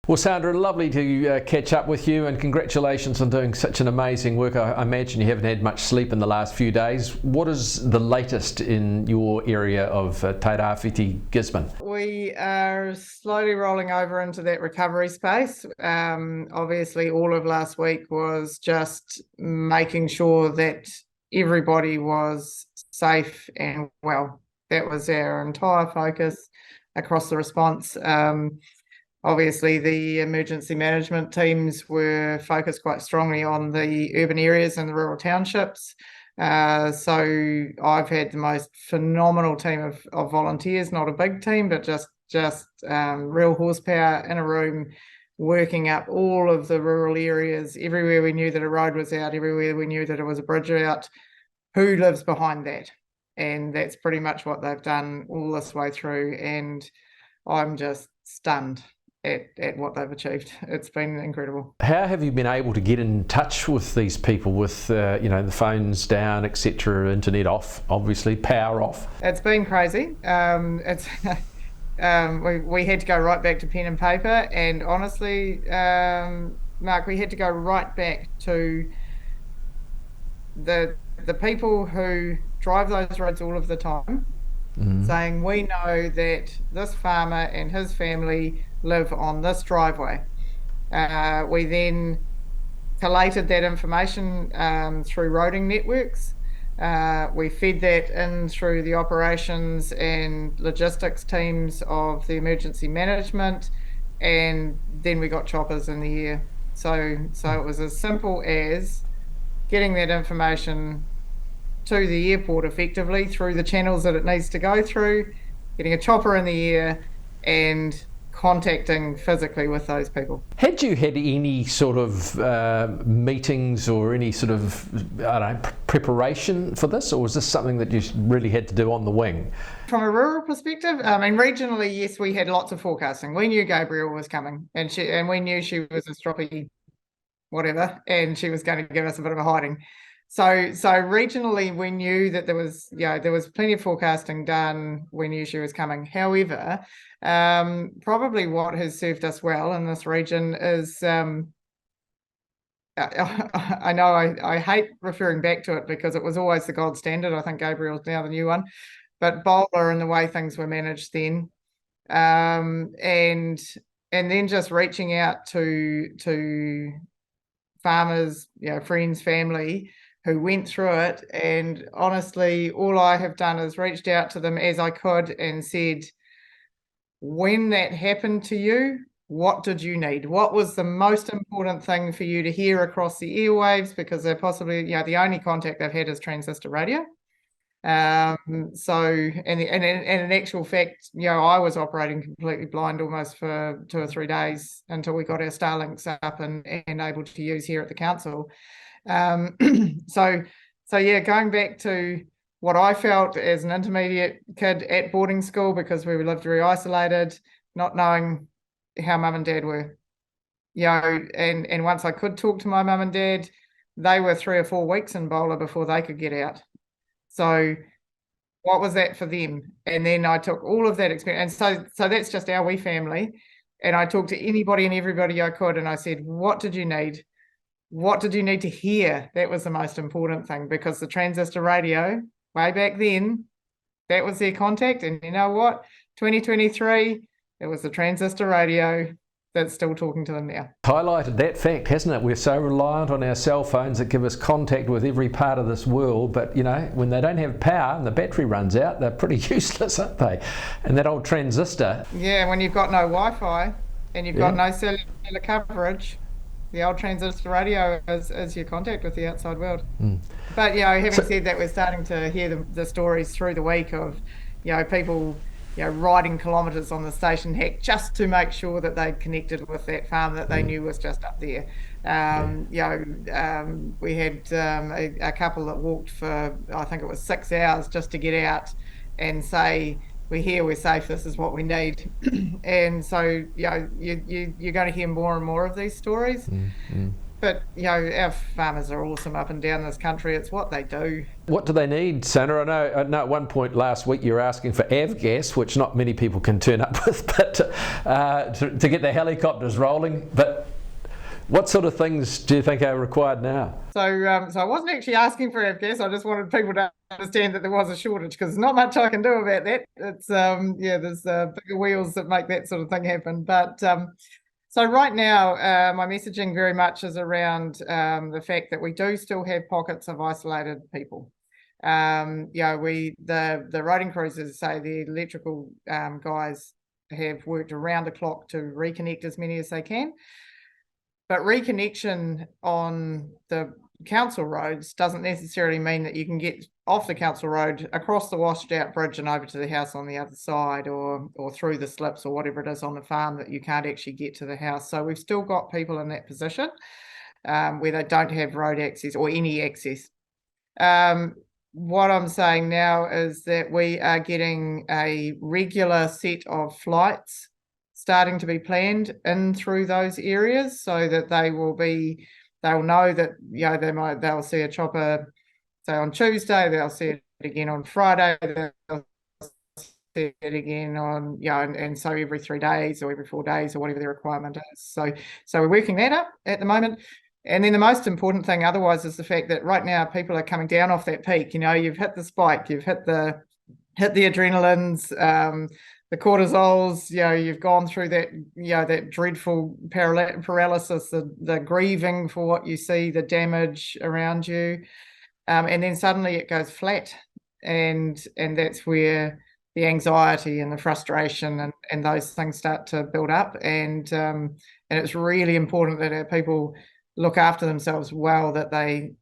Well, Sandra, lovely to catch up with you, and congratulations on doing such an amazing work. I imagine you haven't had much sleep in the last few days. What is the latest in your area of Te Rāwhiti, Gisborne? We are slowly rolling over into that recovery space. Obviously, all of last week was just making sure that everybody was safe and well. That was our entire focus across the response. Obviously, the emergency management teams were focused quite strongly on the urban areas and the rural townships. So I've had the most phenomenal team of volunteers, not a big team, but just real horsepower in a room, working up all of the rural areas. Everywhere we knew that a road was out, everywhere we knew that there was a bridge out, who lives behind that? And that's pretty much what they've done all this way through. And I'm just stunned at what they've achieved. It's been incredible. How have you been able to get in touch with these people with the phones down, etc., internet off, obviously power off? It's been crazy. It's we had to go right back to pen and paper, and honestly, Mark, we had to go right back to the people who drive those roads all of the time, saying, we know that this farmer and his family live on this driveway. We then collated that information through roading networks. We fed that in through the operations and logistics teams of the emergency management, and then we got choppers in the air. So it was as simple as getting that information to the airport effectively through the channels that it needs to go through, getting a chopper in the air and contacting physically with those people. Had you had any sort of meetings or any sort of preparation for this, or was this something that you really had to do on the wing? From a rural perspective, I mean, regionally, yes, we had lots of forecasting. We knew Gabrielle was coming, and we knew she was a stroppy whatever, and she was going to give us a bit of a hiding. So regionally, we knew that there was plenty of forecasting done. We knew she was coming. However, probably what has served us well in this region is, I know I hate referring back to it because it was always the gold standard. I think Gabriel's now the new one, but Bowler and the way things were managed then, and then just reaching out to farmers, friends, family who went through it. And honestly, all I have done is reached out to them as I could and said, when that happened to you, what did you need? What was the most important thing for you to hear across the airwaves? Because they're possibly, the only contact they've had is transistor radio. So, and in actual fact, I was operating completely blind almost for 2 or 3 days until we got our Starlinks up and able to use here at the council. So going back to what I felt as an intermediate kid at boarding school, because we lived very isolated, not knowing how mum and dad were, and once I could talk to my mum and dad, they were 3 or 4 weeks in Bowler before they could get out. So what was that for them? And then I took all of that experience. And so that's just our wee family. And I talked to anybody and everybody I could. And I said, what did you need? What did you need to hear? That was the most important thing, because the transistor radio, way back then, that was their contact. And you know what? 2023, it was the transistor radio that's still talking to them now. Highlighted that fact, hasn't it? We're so reliant on our cell phones that give us contact with every part of this world, but when they don't have power and the battery runs out, they're pretty useless, aren't they? And that old transistor. Yeah, when you've got no Wi-Fi and you've got no cellular coverage, the old transistor radio is your contact with the outside world. But having said that, we're starting to hear the stories through the week of people riding kilometres on the station hack just to make sure that they connected with that farm that they knew was just up there. We had a couple that walked for, I think it was 6 hours just to get out and say, we're here, we're safe, this is what we need. And so, you're going to hear more and more of these stories. But our farmers are awesome up and down this country. It's what they do. What do they need, Sandra? I know at one point last week you were asking for avgas, which not many people can turn up with, but to get the helicopters rolling. But what sort of things do you think are required now? So I wasn't actually asking for avgas. I just wanted people to understand that there was a shortage, because there's not much I can do about that. It's there's bigger wheels that make that sort of thing happen. But so right now, my messaging very much is around the fact that we do still have pockets of isolated people. The roading crews, as I say, the electrical guys have worked around the clock to reconnect as many as they can. But reconnection on the council roads doesn't necessarily mean that you can get off the council road, across the washed out bridge and over to the house on the other side, or through the slips or whatever it is on the farm, that you can't actually get to the house. So we've still got people in that position where they don't have road access or any access. What I'm saying now is that we are getting a regular set of flights starting to be planned in through those areas, so that they'll know that they'll see a chopper, say on Tuesday, they'll see it again on Friday, they'll see it again on and so every 3 days or every 4 days or whatever the requirement is. So we're working that up at the moment. And then the most important thing otherwise is the fact that right now people are coming down off that peak. You've hit the spike, you've hit the adrenalines, the cortisols, you've gone through that, that dreadful paralysis, the grieving for what you see, the damage around you. And then suddenly it goes flat. And that's where the anxiety and the frustration and those things start to build up. And it's really important that our people look after themselves well, that they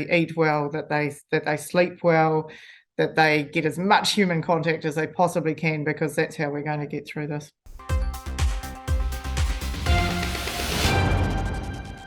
eat well, that they sleep well, that they get as much human contact as they possibly can, because that's how we're going to get through this.